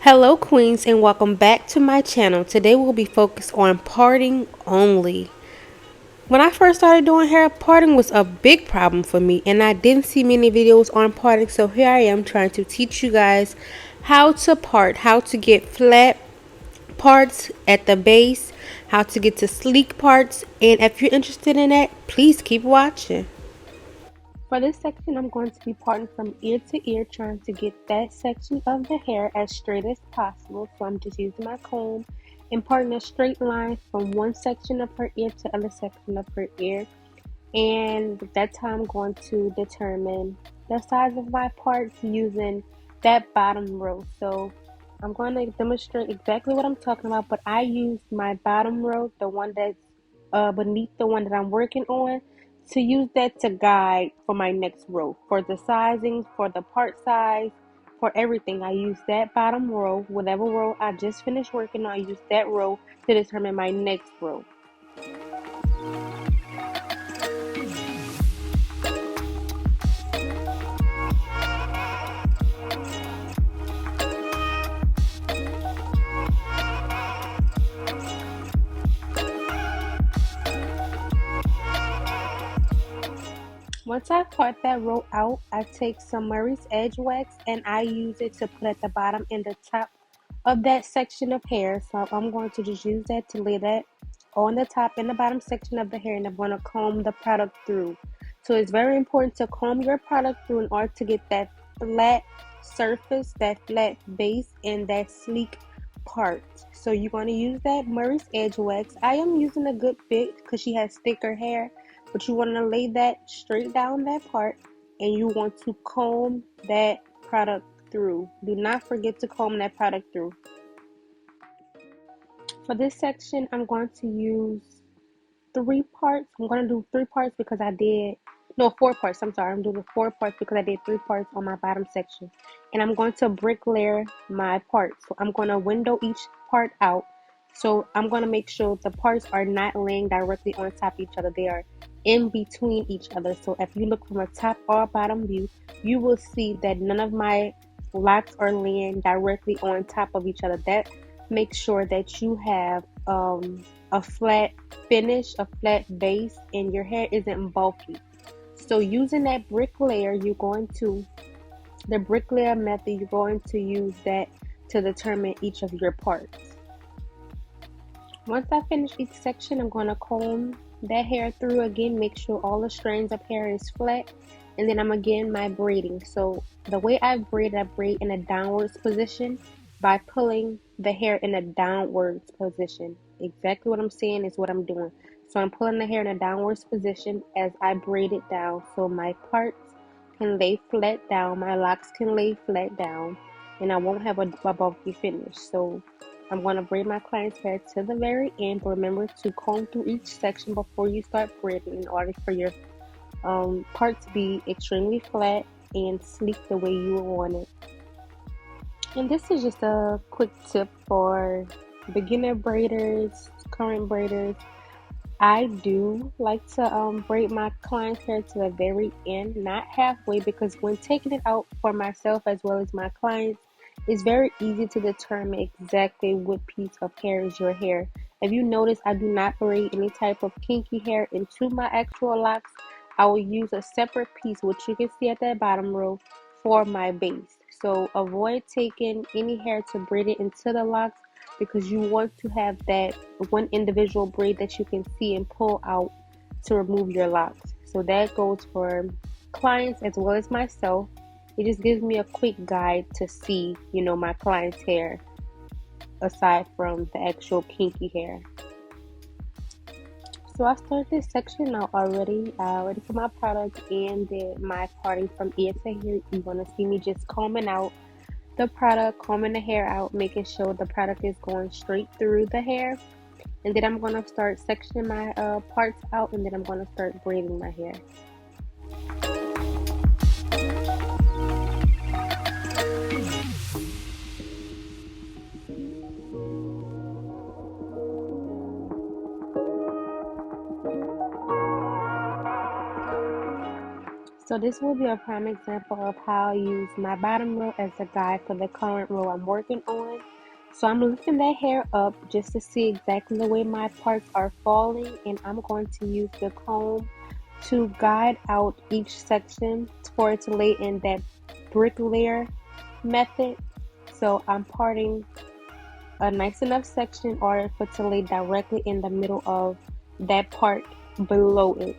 Hello queens and welcome back to my channel. Today we'll be focused on parting only. When I first started doing hair, parting was a big problem for me and I didn't see many videos on parting, so here I am trying to teach you guys how to part, how to get flat parts at the base, how to get to sleek parts, and if you're interested in that, please keep watching. For this section, I'm going to be parting from ear to ear, trying to get that section of the hair as straight as possible. So I'm just using my comb and parting a straight line from one section of her ear to the other section of her ear. And that's how I'm going to determine the size of my parts using that bottom row. So I'm going to demonstrate exactly what I'm talking about, but I use my bottom row, the one that's beneath the one that I'm working on, to use that to guide for my next row. For the sizing, for the part size, for everything, I use that bottom row. Whatever row I just finished working on, I use that row to determine my next row. Once I part that row out, I take some Murray's Edge wax and I use it to put at the bottom and the top of that section of hair. So I'm going to just use that to lay that on the top and the bottom section of the hair, and I'm going to comb the product through. So it's very important to comb your product through in order to get that flat surface, that flat base, and that sleek part. So you're going to use that Murray's Edge wax. I am using a good bit because she has thicker hair, but you want to lay that straight down that part and you want to comb that product through. Do not forget to comb that product through. For this section, I'm going to use 3 parts. I'm going to do 3 parts because I did, no, 4 parts. I'm sorry. I'm doing 4 parts because I did 3 parts on my bottom section. And I'm going to brick layer my parts. So I'm going to window each part out. So I'm going to make sure the parts are not laying directly on top of each other. They are in between each other. So if you look from a top or bottom view, you will see that none of my locks are laying directly on top of each other. That makes sure that you have a flat finish, a flat base, and your hair isn't bulky. So using that brick layer, the brick layer method, you're going to use that to determine each of your parts. Once I finish each section, I'm going to comb that hair through again, make sure all the strands of hair is flat, and then I'm again my braiding. So the way I braid in a downwards position by pulling the hair in a downwards position. Exactly what I'm saying is what I'm doing. So I'm pulling the hair in a downwards position as I braid it down so my parts can lay flat down, my locks can lay flat down, and I won't have a bulky finish. So I'm going to braid my client's hair to the very end, but remember to comb through each section before you start braiding in order for your part to be extremely flat and sleek the way you want it. And this is just a quick tip for beginner braiders, current braiders. I do like to braid my client's hair to the very end, not halfway, because when taking it out for myself as well as my clients, it's very easy to determine exactly what piece of hair is your hair. If you notice, I do not braid any type of kinky hair into my actual locks. I will use a separate piece, which you can see at that bottom row, for my base. So avoid taking any hair to braid it into the locks because you want to have that one individual braid that you can see and pull out to remove your locks. So that goes for clients as well as myself. It just gives me a quick guide to see, my client's hair aside from the actual kinky hair. So I started this section out already. I already put my product and did my parting from ear to ear. You're going to see me just combing out the product, combing the hair out, making sure the product is going straight through the hair. And then I'm going to start sectioning my parts out, and then I'm going to start braiding my hair. So this will be a prime example of how I use my bottom row as a guide for the current row I'm working on. So I'm lifting that hair up just to see exactly the way my parts are falling, and I'm going to use the comb to guide out each section for it to lay in that brick layer method. So I'm parting a nice enough section in order for it to lay directly in the middle of that part below it.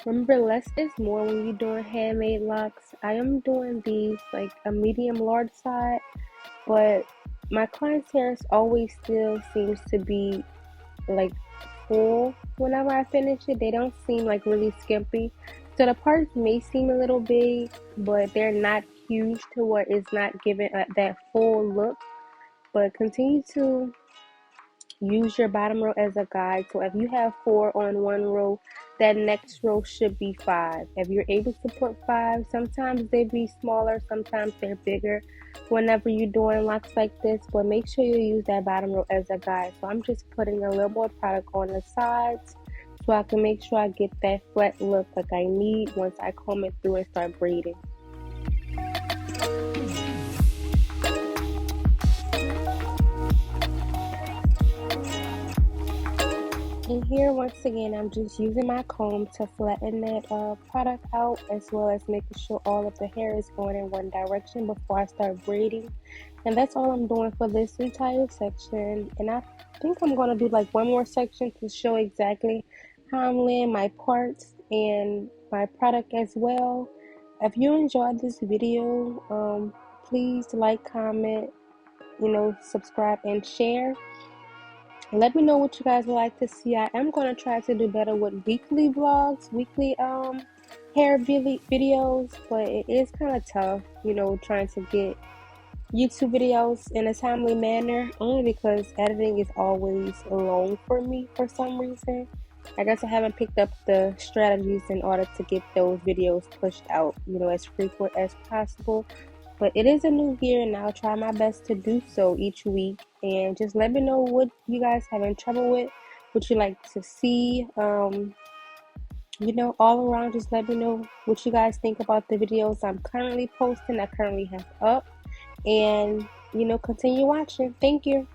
Remember, less is more when you're doing handmade locks. I am doing these like a medium large side, but my client's hair always still seems to be like full whenever I finish it. They don't seem like really skimpy. So the parts may seem a little big, but they're not huge to where it's not giving that full look. But continue to use your bottom row as a guide. So if you have 4 on one row, that next row should be 5. If you're able to put 5, sometimes they be smaller, sometimes they're bigger whenever you're doing locks like this, but make sure you use that bottom row as a guide. So I'm just putting a little more product on the sides so I can make sure I get that flat look like I need once I comb it through and start braiding. And here, once again, I'm just using my comb to flatten that product out, as well as making sure all of the hair is going in one direction before I start braiding. And that's all I'm doing for this entire section. And I think I'm going to do like one more section to show exactly how I'm laying my parts and my product as well. If you enjoyed this video, please like, comment, subscribe and share. Let me know what you guys would like to see. I am going to try to do better with weekly vlogs, weekly hair videos, but it is kind of tough, trying to get YouTube videos in a timely manner, only because editing is always long for me for some reason. I guess I haven't picked up the strategies in order to get those videos pushed out, as frequent as possible. But it is a new year, and I'll try my best to do so each week. And just let me know what you guys having trouble with, what you like to see. All around, just let me know what you guys think about the videos I'm currently posting, I currently have up. And, continue watching. Thank you.